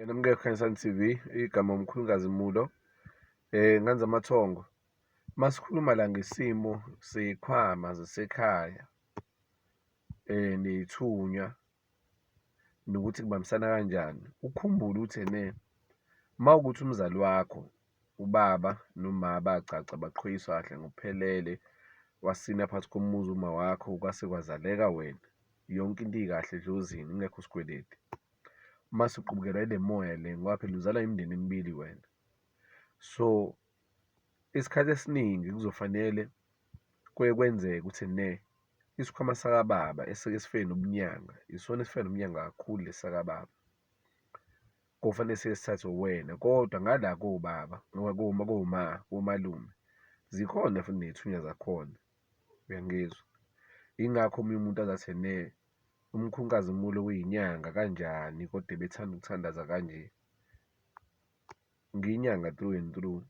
Namukela Khanyisani TV, igama umkhulukazi Mulo. Nganza amathongo. Masikhuluma la ngesimo sey'khwama zasekhaya ney'thunywa nokuthi kubambisana kanjani. Ukhumbule ukuthi uma ukuthi umzali wakho, ubaba noma bacaca baqhwayiswa kahle ngokuphelele, wasina phakathi komuzi uma wakho, kwase kwazaleka wena, yonke into ikahle edlozini, kungekho sikweleti. Mase uqubukela ile moya le ngoba phela uzalwa imindeni emibili wena. So isikhathi esiningi kuzofanele kwenzeke ukuthi isikhwama sakababa esike sifike nobunyanga, isona esifike nobunyanga kakhulu lesi sakababa. Kufanele sike sithathwe wena, kodwa ngala kobaba noma komalume zikhona futhi ney'thunywa zakhona, uyangizwa? Yingakho omunye umuntu azathi umkhunkazi Mulo kuyinyanga kanjani kodwa bethanda ukuthandaza kanje. Ngiyinyanga through and through,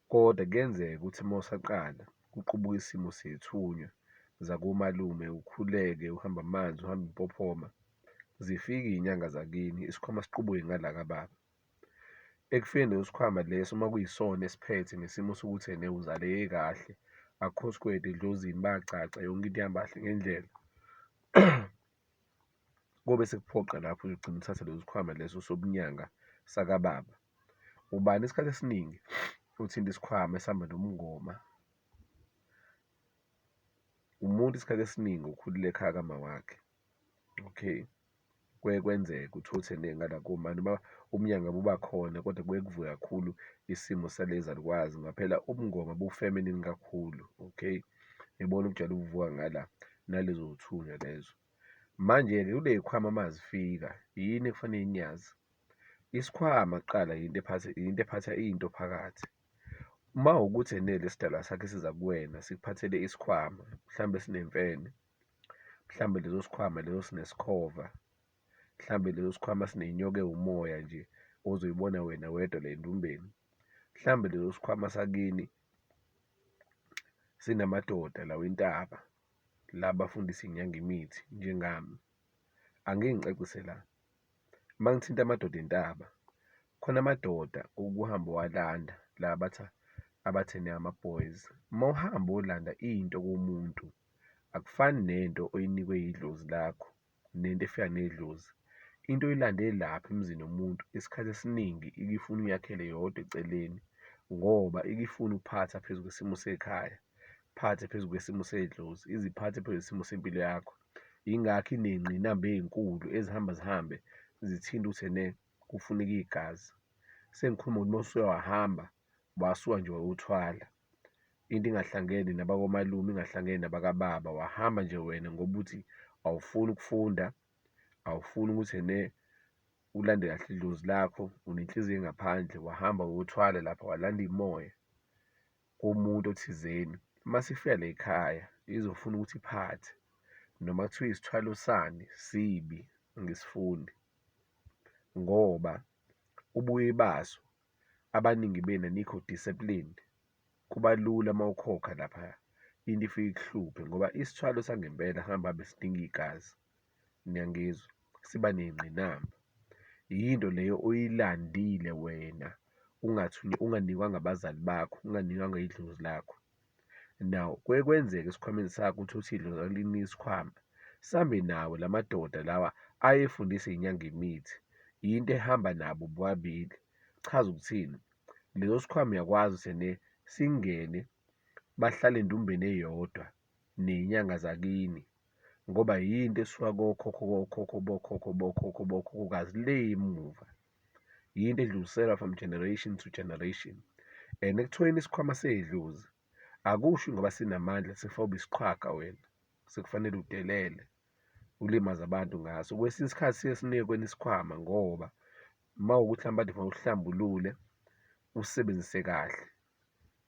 kodwa kuyenzeka ukuthi uma usaqala kuqubuka isimo sey'thunywa zakomalume, ukhuleke, uhamba amanzi, uhamba impophoma, zifike iy'nyanga zakini, isikhwama siqubuke ngala kababa. Ekufeni leso sikhwama leso uma kuyisona esiphethe ngesimo sokuthi uzaleke kahle, akukho sikweletu edlozini, bayacaca, yonke into ihamba kahle ngendlela. Kobe sekuphoqa lapho ugcina uthatha leso sikhwama leso sobunyanga sakababa. Ubani isikhathi esiningi uthinta isikhwama esihamba nomngoma. Umuntu isikhathi esiningi ukhulele ekhaya kama wakhe, okay? Kuye kwenzeka uthole ukuthi ngala komani noma umnyanga buba khona, kodwa kuye kuvuke kakhulu isimo salezalukwazi ngaphela ubungoma bu-feminine kakhulu, okay? Ibona ubujwayele ukuvuka ngala nalezo thunywa lezo. Manje-ke kuley'khwama mazifika, yini ekufanele niyazi? Isikhwama kuqala yinto ephatha into phakathi. Uma wukuthi lesi sidalwa sakhe siza kuwena sikuphathele isikhwama, mhlambe sinemfene, mhlambe leso sikhwama leso sinesikhova, mhlambe leso sikhwama sinenyoka ewumoya nje ozoyibona wena wedwa la endumbeni, mhlambe leso sikhwama sakini sinamadoda lawa entaba, la bafundisa inyanga imithi njengami. Angeke ngicacise la. Uma ngithinta amadoda entaba, khona amadoda okuhamba walanda la abathi ama-boys. Uma uhamba olanda into komuntu, akufani nento oyinikwe yidlozi lakho, nento efika nedlozi. Into oyilande lapha emzini womuntu isikhathi esiningi ike ifuna uyakhele yodwa eceleni, ngoba ike ifuna ukuphatha phezu kwesimo sekhaya, phathe phezu kwesimo sedlozi, iziphathe phezu kwesimo sempilo yakho. Yingakho iney'ngqinamba ey'nkulu ezihamba zihambe zithinta ukuthi kufuneka igazi. Sengikhuluma ukuthi uma usuke wahamba, wasuka nje wayothwala, into ingahlangene nabakomalume, ingahlangene nabakababa, wahamba nje wena ngoba uthi awufuni ukufunda, awufuni ukuthi ulande kahle idlozi lakho, unenhliziyo engaphandle, wahamba wayothwala lapha, walanda imoya komuntu othizeni. Uma sifika la ekhaya izofuna ukuthi iphathe, noma kuthiwa isithwalo sani sibi, angisifuni, ngoba ubuye baso abaningi benu anikho disciplined. Kuba lula uma ukhokha laphaya, into ifike ikuhluphe ngoba isithwalo sangempela hamba habe sidinga igazi, niyangizwa? Siba ney'ngqinamba. Yinto leyo oyilandile wena, unganikwanga abazali bakho, unganikwanga idlozi lakho. Now, kuye kwenzeka esikhwameni sakho uthi idlozi alinika isikhwama, sambe nawo la madoda lawa ayefundisa inyanga imithi, yinto ehamba nabo bobabili. Chaza ukuthini? Leso sikhwama uyakwazi ukuthi singene bahlale endumbeni eyodwa ney'nyanga zakini, ngoba yinto esuka bokhokhokazi le emuva, yinto edluliselwa from generation to generation. And ekutholeni isikhwama sey'dlozi, akusho ngoba sinamandla sekufanele isiqhwaga wena, sekufanele udelele ulimaze abantu ngaso. Kwesinye isikhathi siye sinikwe isikhwama ngoba uma wukuthi mhlawumbe kade kufanele uhlambulule, usisebenzise kahle,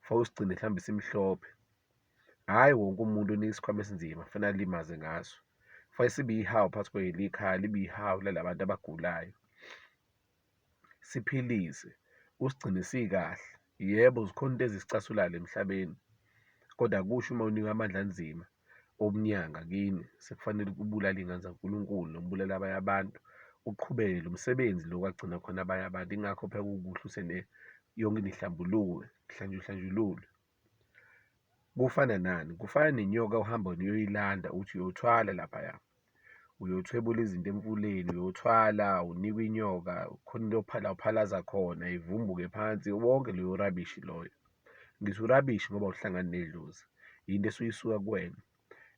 kufanele usigcine mhlawumbe simhlophe. Hhayi wonke umuntu onika isikhwama esinzima kufanele alimaze ngaso. Kufanele sibe ihawu phakathi kweli ikhaya, libe ihawu lalabantu abagulayo, siphilise, usigcine sikahle. Yebo, zikhona into ezisicasulayo emhlabeni, kodwa akusho uma unikwe amandla anzima obunyanga kini sekufanele ubulale iy'ngane zaNkulunkulu noma ubulale abanye abantu uqhubeke lo msebenzi lo kwagcina khona abanye abantu. Ingakho phela kukuhle usene yonke into ihlambuluke, ihlanjululwe. Kufana nani? Kufana nenyoka uhamba uyoyilanda uthi uyothwala laphaya. Uyothwebula izinto emfuleni, uyothwala, unikwe inyoka, khona into uphalaza khona, ivumbuke phansi, wonke loyo rabishi loyo. Ngithi urabishi ngoba uhlangane nedlozi, yinto esuyisuka kuwena.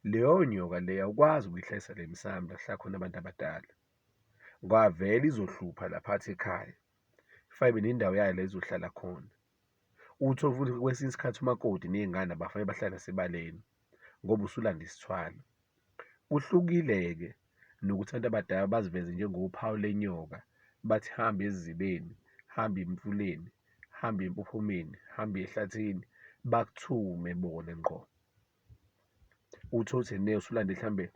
Leyo nyoka leyo awukwazi ukuyihlalisa le emsamo la kuhlala khona abantu abadala. Kwavele izohlupha laphathi ekhaya, ifayibe nendawo yayo la izohlala khona. Uthole futhi kwesinye isikhathi umakoti ney'ngane abafane bahlale nasebaleni ngoba usulanda isithwalo. Kuhlukile-ke nokuthi abantu abadala baziveze njengophawu lenyoka, bathi hamba ezibeni, hamba emfuleni, hamba empophomeni, hamba ehlathini, bakuthume bona ngqo. Uthole ukuthi usulande mhlambe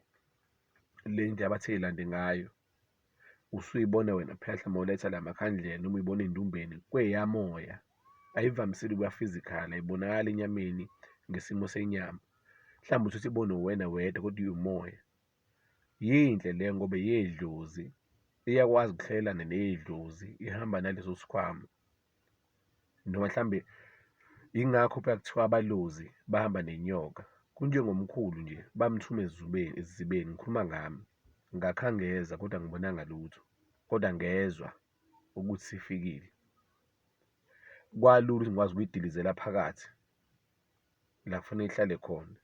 le nto abathe y'lande ngayo, usuyibona wena phela mhlawumbe uletha la makhandlela noma uyibona ey'ndumbeni, kweyamoya. Ayivamisile ukuba physical, ayibonakali enyameni ngesimo senyama. Mhlawumbe uthi ibone uwena wedwa kodwa iwumoya. Yinhle leyo ngoba yedlozi, iyakwazi ukuhlelana ney'dlozi, ihamba naleso sikhwama. Noma mhlambe yingakho phela kuthiwa abalozi bahamba nenyoka. Kunjengomkhulu nje, bamthume ezibeni, ngikhuluma ngami. Ngakhangeza kodwa angibonanga lutho, kodwa ngezwa ukuthi sifikile. Kwalula ukuthi ngikwazi ukuyidilizela phakathi la kufanele ihlale khona.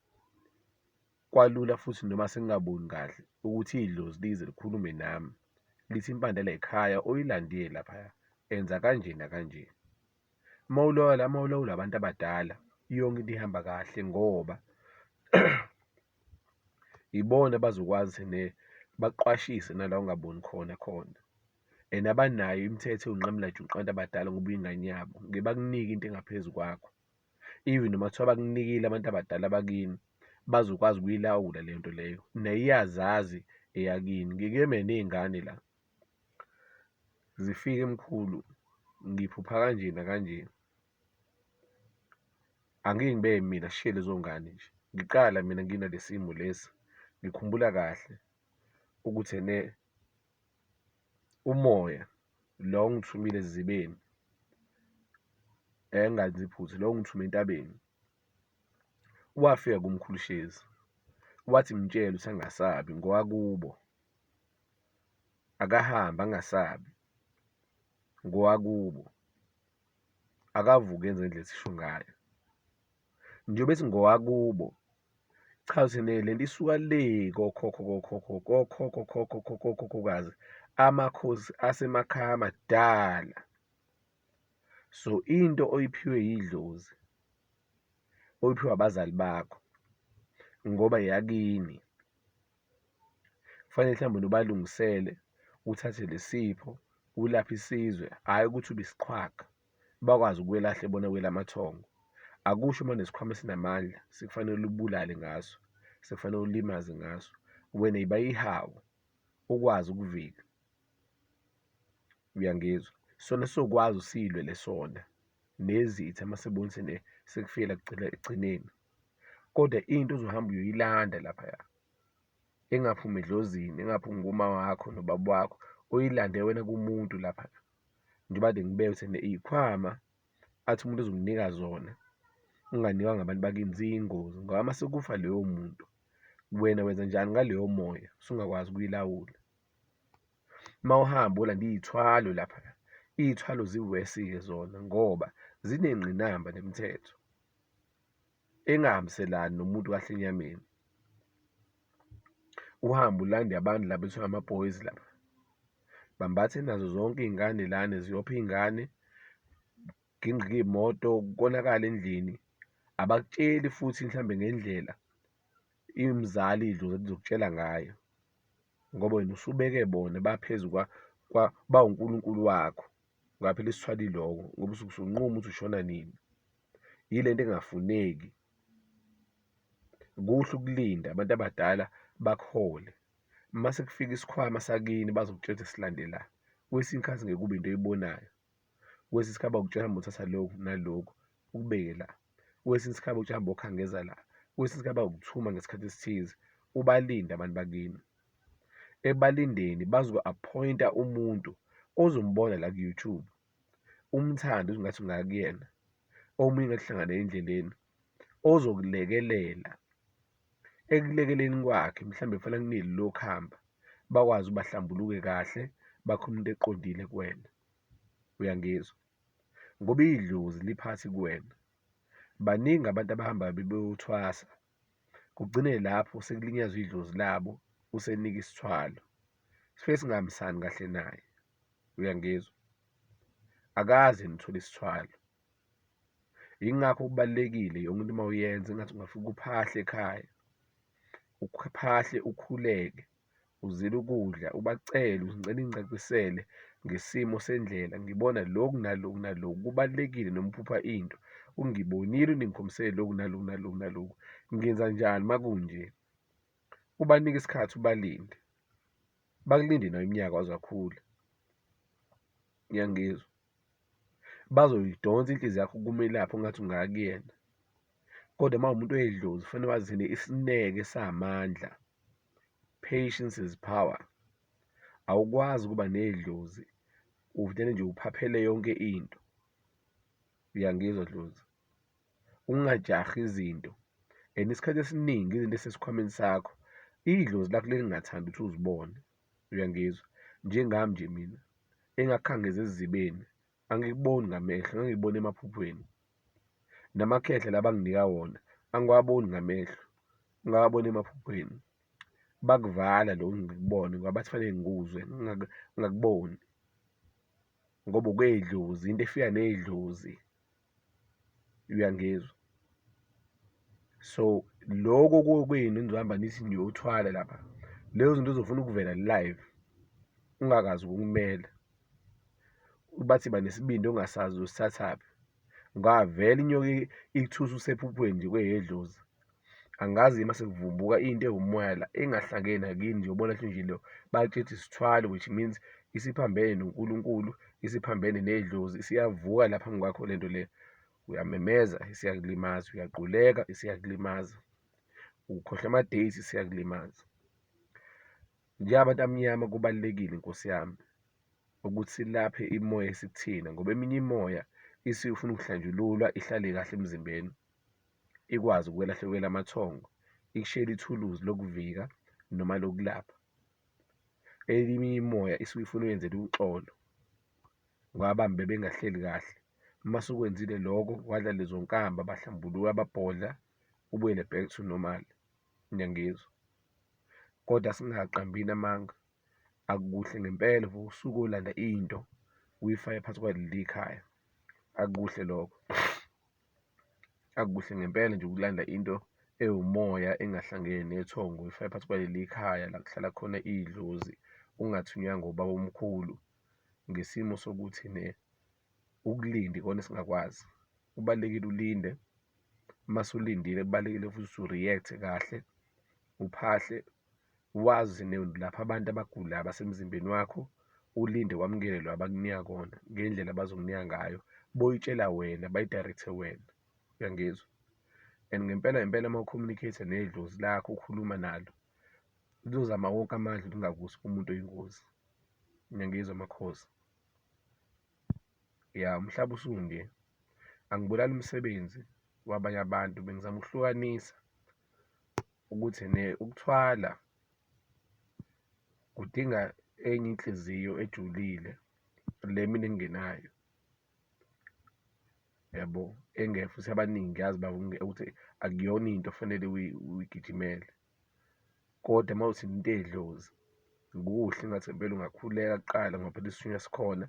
Kwalula futhi noma sengingaboni kahle ukuthi idlozi lize likhulume nami, lithi impande la ekhaya oyilandile laphaya, enza kanje nakanje. Mawulawula abantu abadala, yonke into ihamba kahle ngoba ibona abazokwazi baqwashise nala ungaboni khona. And abanayo imithetho ewunqamula juqu abantu abadala ngoba uyingane yabo, ngeke bakunike into engaphezu kwakho. Even noma kuthiwa bakunikile abantu abadala bakini, bazokwazi ukuyilawula leyo nto leyo, nayo iyazazi eyakini. Ngike mina ney'ngane la, zifike mkhulu, ngiphupha kanje nakanje. Angeke ngibeke mina, sishiye lezo ngane nje. Ngiqala mina nginale simo lesi, ngikhumbula kahle ukuthi umoya lo ongithumile ezibeni, ngingazi iphutha, lo ongithume entabeni, wafika kumkhulu Shezi, wathi mtshele ukuthi angasabi ngowakubo, akahambe angasabi ngowakubo, akavuke enze ngendlela esisho ngayo. Njengoba ethi ngowakubo, cha uthi le nto isuka le kokhokhokazi, amakhosi asemakhaya amadala. So into oyiphiwe yidlozi, oyiphiwe abazali bakho ngoba yakini, kufanele mhlawumbe ubalungisele, uthathe le sipho, ulaphe isizwe, hhayi ukuthi ube isiqhwaga, bakwazi ukwelahla bona wela amathongo. Akusho uma unesikhwama esinamandla sekufanele ubulale ngaso, sekufanele ulimaze ngaso. Wena yiba ihawu, ukwazi ukuvika. Uyangizwa? Sona sokwazi usilwele sona nezitha uma sebona ukuthi sekufikela ekugcineni. Kodwa into ozohamba uyoyilanda laphaya, engaphumi edlozini, engaphumi kuma wakho nobaba wakho, oyilande wena kumuntu laphaya. Njengoba kade ngibeka ukuthi iy'khwama athi umuntu ezokunika zona, unganikwa ngabantu bakini, ziyingozi ngoba uma sekufa loyo muntu, wena wenza njani ngaleyo moya usungakwazi ukuyilawula. Uma uhamba ulanda iy'thwalo laphaya, iy'thwalo ziwesi-ke zona ngoba zinengqinamba nemithetho engahambiselani nomuntu kahle enyameni. Uhambe ulande abantu laba ekuthiwa ama-boys laba, bambathe nazo zonke iy'ngane lana, ziyopha iy'ngane, ginqike iy'moto, konakala endlini. Abakutsheli futhi mhlambe ngendlela imzali idlozi elizokutshela ngayo ngoba wena usubeke bona baphezu bawuNkulunkulu wakho. Ngoba phela isithwalo iloko, ngoba usuke usunquma ukuthi ushona nini. Yile nto engafuneki. Kuhle ukulinda abantu abadala bakuhole. Uma sekufika isikhwama sakini bazokutshela ukuthi silandela. Kwesinye isikhathi ngeke kube into oyibonayo. Kwesinye isikhathi bakutshela hamba uthatha lokhu nalokhu, ukubeke la. Kwesinye isikhathi bakutshela hamba uyokhangeza la. Kwesinye isikhathi bayokuthuma ngesikhathi esithize, ubalinde abantu bakini. ebalindeni bazo-appoint-a umuntu ozombona la ku-YouTube, umthande ungathi ungakuyena, omunye ingathi hlangane endleleni, ozokulekelela. Ekulekeleni kwakhe mhlawumbe kufanele kuneli lokuhamba, bakwazi bahlambuluke kahle, bakhulume into eqondile kuwena. Uyangizwa? Ngoba idlozi liphathi kuwena. Baningi abantu abahamba beyothwasa, kugcine lapho sekulinyazwa idlozi labo, usenika isithwalo. Sifike singahambisani kahle naye. Uyangizwa? Akaze nithole isithwalo. Yingakho kubalulekile yonke into uma uyenza engathi ungafika uphahle ekhaya, uphahle ukhuleke, uzile ukudla, ubacele, uzicela incacisele ngesimo sendlela. Ngibona lokhu naloku naloku, kubalulekile noma uphupha into, ungibonile ungikhombisele lokhu naloku naloku naloku, ngenza njani uma kunje. Ubanike isikhathi, ubalinde, bakulinde nawe iminyaka waze wakhula. Ngiyangizwa? Bazoyidonsa inhliziyo yakho kumelaphi ongathi ungakuyena. Kodwa uma uwumuntu oyedlozi kufanele wazine isineke samandla. Patience is power. Awukwazi ukuba nedlozi uvele nje uphaphele yonke into. Uyangizwa dlozi? Ungajahi izinto, and isikhathi esiningi izinto esesikhwameni sakho, idlozi lakho lingathandi ukuthi uzibone. Uyangizwa? Njengami nje mina, engakukhangeza esizibeni, angikuboni ngamehlo, angikubona emaphuphweni. Namakhehla la banginika wona, angiwaboni ngamehlo, ngawabona emaphuphweni. Bakuvala lokhu ngikubone ngoba bathi fanele ngikuzwe, ngingakuboni. Ngoba ukwedlozi, into efika nedlozi. Uyangizwa? So, loko kwenu enizohamba nithi niyothwala lapha, lezo zinto uzofuna ukuvela live, ungakazi ukumela. Bathi banesibindi ongasazi uzosithathaphi. Ngavele inyoka ikuthusa usephuphweni nje kweyedlozi. Angazi mase kuvumbuka into ewumoya la engahlangene nakini nje ubona nje lo bakutshethi isithwalo, which means isiphambene noNkulunkulu, isiphambene nedlozi, isiyavuka lapha phambi kwakho lento le. Uyamemeza, isiyakulimaza, uyaquleka, isiyakulimaza, ukhohlwa ama-dates, isiyakulimaza. Njengabantu abamnyama kubalulekile Nkosi yami ukuthi silaphe imimoya esikuthina, ngoba eminye imimoya isifuna ukuhlanjululwa ihlale kahle emzimbeni, ikwazi ukwelahlekela amathongo, ikushiyele ithuluzi lokuvika noma lokulapha. Eminye imimoya isuke ifuna uyenzele uxolo ngoba bambe bengahleli kahle. Uma sukwenzile lokho, wadla lezo nkamba, bahlambuluka, babhodla, ubuyele back to normal. Ngiyangizwa? Kodwa singaqambini amanga. Akukuhle ngempela for usuke olanda into uyifake phakathi kwaleli khaya. Akukuhle lokho. Akukuhle ngempela nje ukulanda into ewumoya engahlangene nethongo uyifake phakathi kwaleli khaya la kuhlala khona idlozi, ungathunywanga ubaba omkhulu ngesimo sokuthi ukulinde ikona esingakwazi. Kubalulekile ulinde. Uma usulindile kubalulekile futhi u-react kahle, uphahle, wazi lapha abantu abagulayo basemzimbeni wakho, ulinde wamukele lo abakunika kona ngendlela abazokunika ngayo, boyitshela wena, bayidirecthe wena. Uyangizwa? And ngempela uma ucommunicate nedlozi lakho, ukhuluma nalo, lizozama wonke amandla ukuthi lingakusi kumuntu oyingozi. Ngiyangizwa makhosi? Ya, umhlaba usunje. Angibulali umsebenzi wabanye abantu, bengizama ukuhlukanisa ukuthi ukuthwala kudinga enye inhliziyo ejulile, le mina engenayo. Yabo, engeke futhi abaningi yazi ukuthi akuyona into ofanele uyigijimele. Kodwa uma uthi into edlozi, kuhle engathi ngempela ungakhuleka kuqala ngoba phela isithunywa sikhona.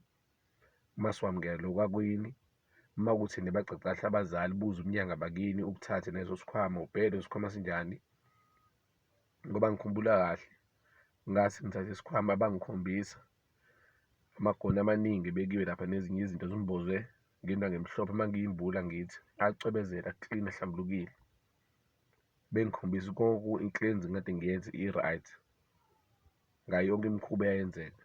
Uma siwamukela lo kwakwini, uma kuthi bacace kahle abazali, buze umnyanga bakini, ukuthathe nezo sikhwama, ubheke leso sikhwama sinjani. Ngoba ngikhumbula kahle, ngathi ngithathe isikhwama bangikhombisa amagona amaningi bekiwe lapha nezinye izinto zimbozwe ngento ngemhlophe, uma ngiyimbula ngithi acwebezela, clean, ahlambulukile. Bengikhombisa konke i-cleansing kade ngiyenze i-right ngayo yonke imikhuba eyayenzeka.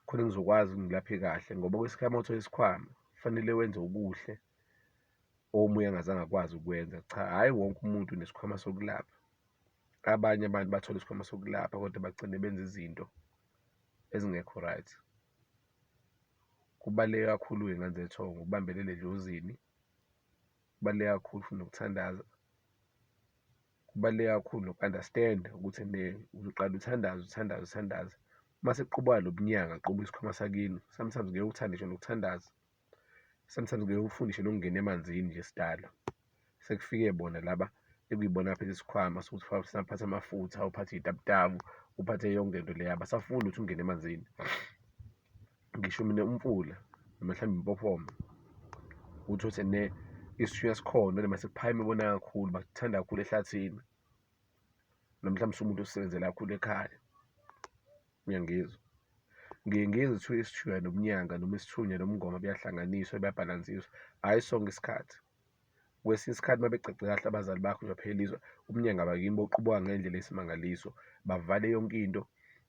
Khona ngizokwazi ngilaphe kahle ngoba kwesikhwama uthola isikhwama kufanele wenze ubuhle omunye angazange akwazi ukwenza. Cha, hhayi wonke umuntu unesikhwama sokulapha. Abanye abantu bathola isikhwama sokulapha kodwa bagcine benza izinto ezingekho right. Kubaluleke kakhulu-ke ngane zethongo ukubambelele edlozini. Kubaluleke kakhulu futhi nokuthandaza. Kubaluleke kakhulu noku-understand-a ukuthi uzoqala uthandaze. Uma sekuqubwa lo bunyanga, quba isikhwama sakini. Sometimes ngeke uthande ngisho nokuthandaza. Sometimes ngeke ufundishe nokungena emanzini nje sidala. Sekufike bona laba ekuyibona baphethe isikhwama sokuthi uphathe amafutha, uphathe iy'taputavu, uphathe yonke lento leyo. Abasafuni ukuthi ungene emanzini. Ngisho mina umfula noma mhlawumbe impophoma, uthi isithunywa sikhona noma sekuphakeme bona kakhulu, bakuthanda kakhulu ehlathini. Noma mhlawumbe usuwumuntu osebenzela kakhulu ekhaya. Uyangizwa? Ngike ngizwe isithunywa nobunyanga noma isithunywa nomngoma buyahlanganiswa, buyabhalansiswa. Hhayi sonke isikhathi. Kwesinye isikhathi uma becace kahle abazali bakho baphelizwa, ubunyanga bakini boqubwa ngendlela esimangaliso. Bavale yonke into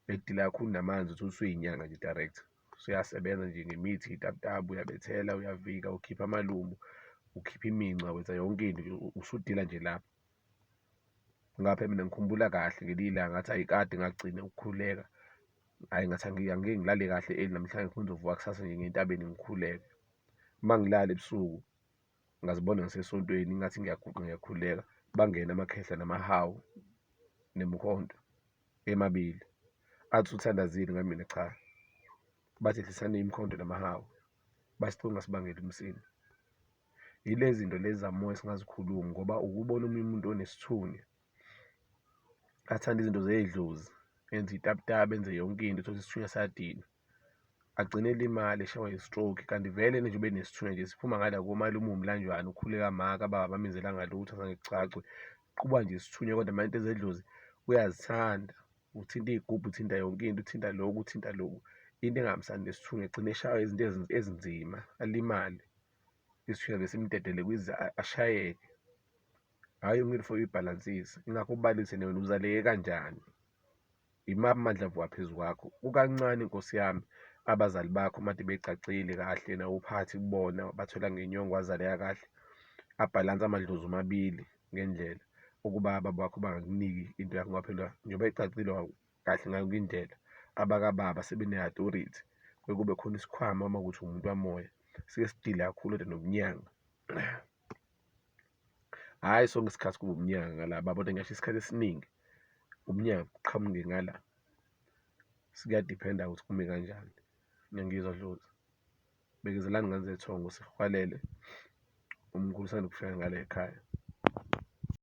edila kakhulu namanzi uthi usuyinyanga nje direct. Usuyasebenza nje ngemithi, iy'taputabu, uyabethela, uyavika, ukhipha amalumbu, ukhipha iminca, wenza yonke into nje usudila nje lapho. Ngapha mina ngikhumbula kahle ngelinye ilanga ngathi hhayi kade ngagcina ukukhululeka. Hhayi ngathi angeke ngilale kahle early namhlanje ngifuna ukuzovuka kusasa nje ngentabeni ngikhululeke. Uma ngilala ebusuku ngazibona ngisesontweni ngathi ngiyakhululeka. Bangena amakhehla namahawu nemikhonto emabili. Athi uthandazile ngami mina cha. Bathi ehlisani imikhonto namahawu. Basicunga sibangele umsindo. Yilezi zinto lezi zamoya esingazikhulumi ngoba ukubona omunye umuntu onesithunya athanda izinto zey'dlozi, enze itaputapu, enze yonke into, uthole isithunya sayadina. Agcine elimale eshawa i-stroke. Kanti vele nje ube nesithunya nje siphuma ngala komalume uwumlanjwana, ukhuleka amaka, baba bamenzelanga lutho azange kucacwe. Kuqubwa nje isithunya kodwa manje into ezedlozi uyazithanda. Uthinta iy'gubhu, uthinta yonke into, uthinta lokhu, uthinta lokhu. Into engahambisani nesithunya egcine eshawa izinto ezinzima, alimale. Isithunya besimdedele kwize ashayeke. Hhayi yonke into for uyibhalansise. Ingakho ubalise wena uzaleke kanjani? Imaphi amandla phezu kwakho? Kukancane Nkosi yami abazali bakho made becacile kahle nawe uphathi kubona, bathola ngenyongo wazaleka kahle. Abhalanse amadlozi omabili ngendlela ukuba ababakho bangakuniki into yakho ngoba phela njengoba ecacile kahle ngayo indlela. Abakababa sebene-authority. Kuke kube khona isikhwama uma kuwukuthi umuntu wamoya. Sike sidile kakhulu kodwa nobunyanga. Hhayi sonke isikhathi kuba ubunyanga ngalaba kodwa ngisho isikhathi esiningi ubunyanga buqhamuke ngala. Kuyadiphenda ukuthi kume kanjani. Ngiyangizwa Dlozi. Bekezelani ngane zethongo sihwalele. Umkhulu usanda kufika ngala ekhaya.